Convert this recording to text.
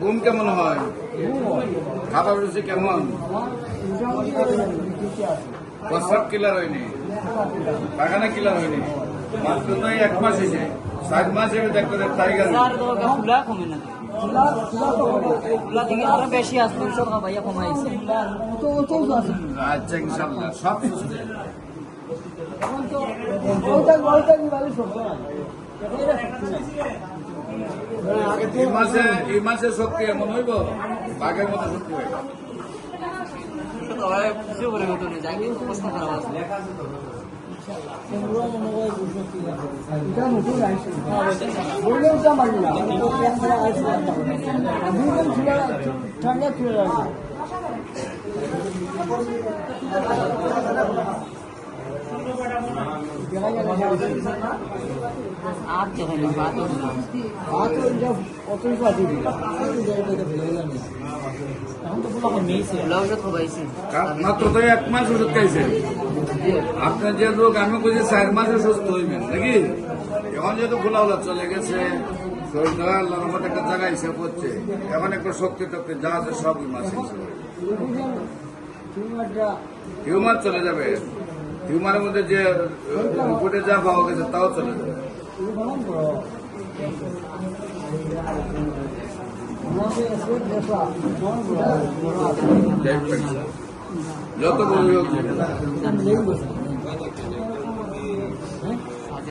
ঘুম কেমন হয়? খাবার রুচি কেমন? প্রস্রাব কিলার হয়নি, পায়খানা কিলার হয়নি, মাত্র তো 1 মাস হয়েছে। 7 মাস এবার ডাক্তারের টাইগার আরো বেশি আসবে ভাইয়া কমাইছে। আচ্ছা ইনশাল্লাহ সব সুস্থ। এই মাসে শক্তি এমন হইব বাঘের মতো শক্তি হইব। মাত্র তো 1 মাস ওষুধ খাইছে আপনার যে রোগ, আমি বলছি 4 মাসে সুস্থ হইবেন নাকি? এখন যেহেতু খোলা চলে গেছে, শরীরটা আল্লাহর রহমতে একটা জায়গায় হিসেব হচ্ছে, এখন একটু শক্তি টক্তি যা আছে সব মাসে টিউমার চলে যাবে। টিউমারের মধ্যে যে রিপোর্টে যা পাওয়া গেছে তাও চলে যাবে। যত বড় হোক